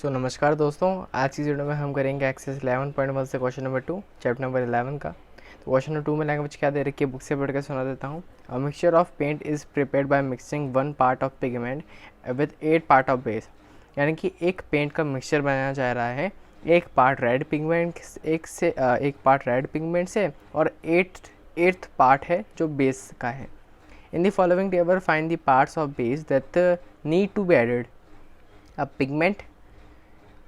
नमस्कार दोस्तों, आज की वीडियो में हम करेंगे एक्सरसाइज 11.1 से क्वेश्चन नंबर 2 चैप्टर नंबर 11 का। तो क्वेश्चन नंबर 2 में लैंग्वेज क्या दे रखी है, बुक से पढ़ कर सुना देता हूँ। A mixture of paint is prepared by mixing 1 part of pigment with 8 part of base. यानी कि एक पेंट का मिक्सचर बनाया जा रहा है, एक पार्ट रेड पिगमेंट एक पार्ट रेड पिगमेंट से और 8th पार्ट है जो बेस का है। In the following table find the parts of base that need to be added. अब पिगमेंट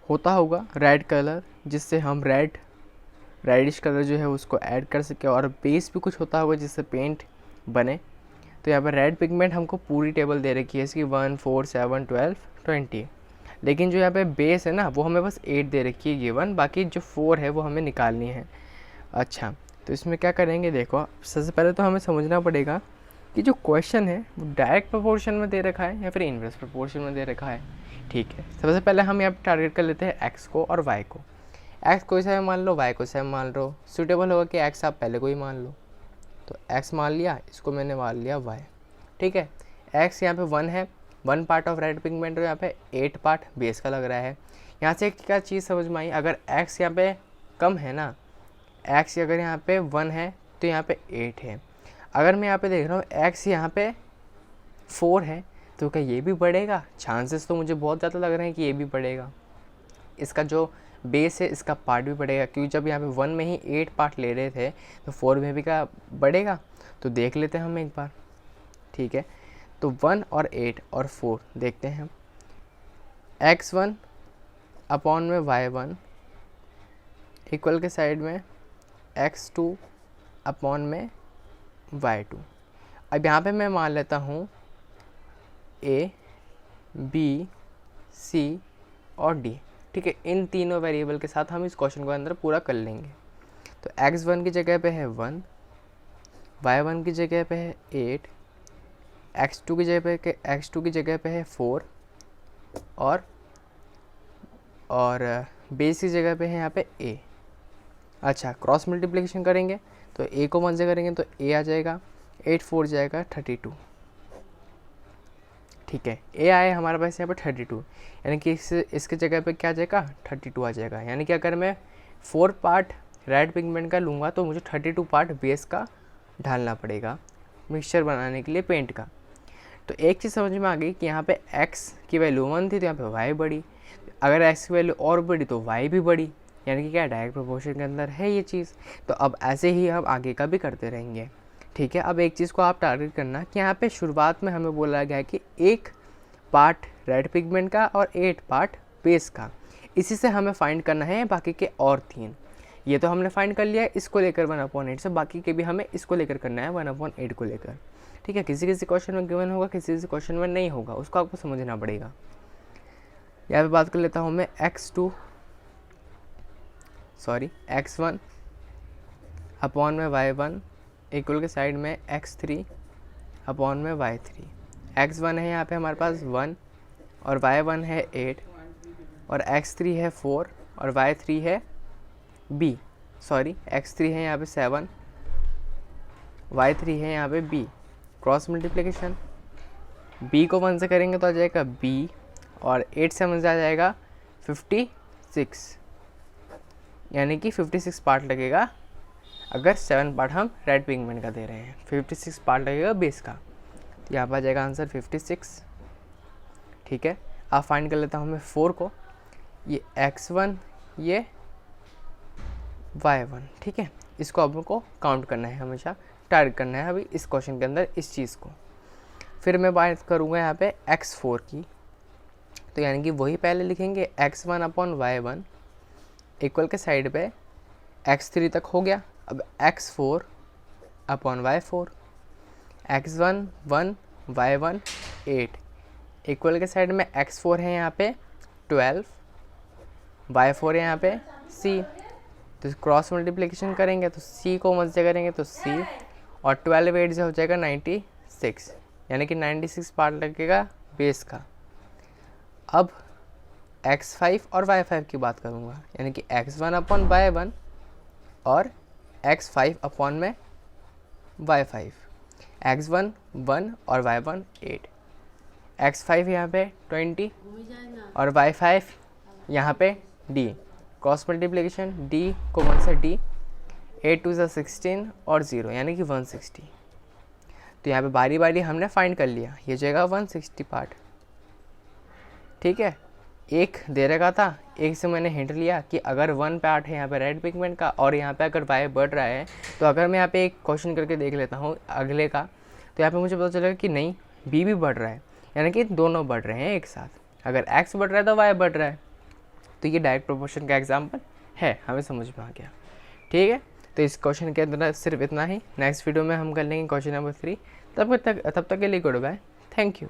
होता होगा रेड कलर, जिससे हम रेडिश कलर जो है उसको ऐड कर सके, और बेस भी कुछ होता होगा जिससे पेंट बने। तो यहाँ पर रेड पिगमेंट हमको पूरी टेबल दे रखी है इसकी 1, 4, 7, 12, 20। लेकिन जो यहाँ पे बेस है ना वो हमें बस 8 दे रखी है गिवन, बाकी जो 4 है वो हमें निकालनी है। अच्छा, तो इसमें क्या करेंगे, देखो सबसे पहले तो हमें समझना पड़ेगा कि जो क्वेश्चन है वो डायरेक्ट प्रोपोर्शन में दे रखा है या फिर इनवर्स प्रोपोर्शन में दे रखा है। ठीक है, सबसे पहले हम यहाँ पे टारगेट कर लेते हैं एक्स को और वाई को। एक्स को ऐसा मान लो, वाई को ऐसा मान लो। सूटेबल होगा कि एक्स आप पहले को ही मान लो, तो एक्स मान लिया, इसको मैंने मान लिया वाई। ठीक है, एक्स यहाँ पे 1 है, 1 पार्ट ऑफ रेड पिगमेंट, और यहाँ पे 8 पार्ट बेस का लग रहा है। यहाँ से क्या चीज़ समझ में आई, अगर एक्स यहाँ पे कम है ना, एक्स अगर यहाँ पे 1 है तो यहाँ पे 8 है। अगर मैं यहाँ पे देख रहा हूँ एक्स यहाँ पे 4 है, तो क्या ये भी बढ़ेगा? चांसेस तो मुझे बहुत ज़्यादा लग रहे हैं कि ये भी बढ़ेगा। इसका जो बेस है इसका पार्ट भी बढ़ेगा, क्योंकि जब यहाँ पे 1 में ही 8 पार्ट ले रहे थे तो 4 में भी क्या बढ़ेगा? तो देख लेते हैं हम एक बार। ठीक है, तो 1 और 8 और 4 देखते हैं हम। x1 अपॉन में y1 इक्वल के साइड में x2 अपॉन में y2। अब यहाँ पे मैं मान लेता हूँ A, B, C और D। ठीक है, इन तीनों वेरिएबल के साथ हम इस क्वेश्चन को अंदर पूरा कर लेंगे। तो x1 की जगह पे है 1, y1 की जगह पे है 8, x2 की जगह पे है 4 और बेस की जगह पे है यहाँ पे A। अच्छा, क्रॉस मल्टीप्लिकेशन करेंगे तो A को 1 से करेंगे तो A आ जाएगा, 8 4 जाएगा 32। ठीक है, ए आया हमारे पास यहाँ पर 32, यानी कि इसके जगह पे क्या आ जाएगा, 32 आ जाएगा। यानी कि अगर मैं 4 पार्ट रेड पिगमेंट का लूँगा तो मुझे 32 पार्ट बेस का डालना पड़ेगा मिक्सचर बनाने के लिए पेंट का। तो एक चीज़ समझ में आ गई कि यहाँ पे x की वैल्यू 1 थी तो यहाँ पे y बढ़ी, अगर x की वैल्यू और बढ़ी तो y भी बढ़ी, यानी कि क्या डायरेक्ट प्रोपोर्शन के अंदर है ये चीज़। तो अब ऐसे ही हम आगे का भी करते रहेंगे। ठीक है, अब एक चीज़ को आप टारगेट करना कि यहाँ पे शुरुआत में हमें बोला गया है कि 1 पार्ट रेड पिगमेंट का और 8 पार्ट बेस का, इसी से हमें फाइंड करना है बाकी के और 3। ये तो हमने फाइंड कर लिया है इसको लेकर 1/8 से, बाकी के भी हमें इसको लेकर करना है 1/8 को लेकर। ठीक है, किसी किसी क्वेश्चन में गिवन होगा, किसी किसी क्वेश्चन में नहीं होगा, उसको आपको समझना पड़ेगा। यहाँ पे बात कर लेता हूँ मैं x1 अपॉन में y1 इक्वल के साइड में x3 अपॉन में y3। x1 है यहाँ पे हमारे पास 1 और y1 है 8 और x3 है 4 और y3 है x3 है यहाँ पे 7, y3 है यहाँ पे b। क्रॉस मल्टीप्लिकेशन, b को 1 से करेंगे तो आ जाएगा b और 8 से 1 से आ जाएगा 56, यानी कि 56 पार्ट लगेगा अगर 7 पार्ट हम रेड पिगमेंट का दे रहे हैं, 56 पार्ट लगेगा बेस का। तो यहाँ पर आ जाएगा आंसर 56। ठीक है, अब फाइंड कर लेता हूँ मैं 4 को, ये x1 ये y1। ठीक है, इसको अब को काउंट करना है, हमेशा टारगेट करना है अभी इस क्वेश्चन के अंदर इस चीज़ को। फिर मैं बात करूँगा यहाँ पे x4 की, तो यानी कि वही पहले लिखेंगे x1 अपॉन y1 इक्वल के साइड पे x3 तक हो गया। अब x4 upon y4, x1 1 y1 8 equal के साइड में x4 है यहाँ पे 12, y4 है यहाँ पे c। तो क्रॉस मल्टीप्लिकेशन करेंगे तो c को 1 से करेंगे तो c और 12 8 से हो जाएगा 96, यानी कि 96 पार्ट लगेगा बेस का। अब x5 और y5 की बात करूँगा, यानी कि x1 अपॉन y1 और x5 अपॉन में y5। x1 1 और y1 8, x5 यहाँ पे 20 और y5 यहाँ पे डी क्रॉस मल्टीप्लिकेशन, डी को 1 से डी, 8 2 16 और 0 यानी कि 160। तो यहाँ पे बारी बारी हमने फाइंड कर लिया, ये जगह 160 पार्ट, ठीक है। एक दे रखा था, एक से मैंने हिंट लिया कि अगर 1 पार्ट है यहाँ पे रेड पिगमेंट का और यहाँ पे अगर वाई बढ़ रहा है, तो अगर मैं यहाँ पे एक क्वेश्चन करके देख लेता हूँ अगले का, तो यहाँ पे मुझे पता चलेगा कि नहीं बी भी बढ़ रहा है, यानी कि दोनों बढ़ रहे हैं एक साथ। अगर एक्स बढ़ रहा है तो वाई बढ़ रहा है, तो ये डायरेक्ट प्रोपोर्शन का एग्जाम्पल है, हमें समझ में आ गया, ठीक है। तो इस क्वेश्चन के अंदर सिर्फ इतना ही। नेक्स्ट वीडियो में हम कर लेंगे क्वेश्चन नंबर 3। तब तक के लिए गुड बाय, थैंक यू।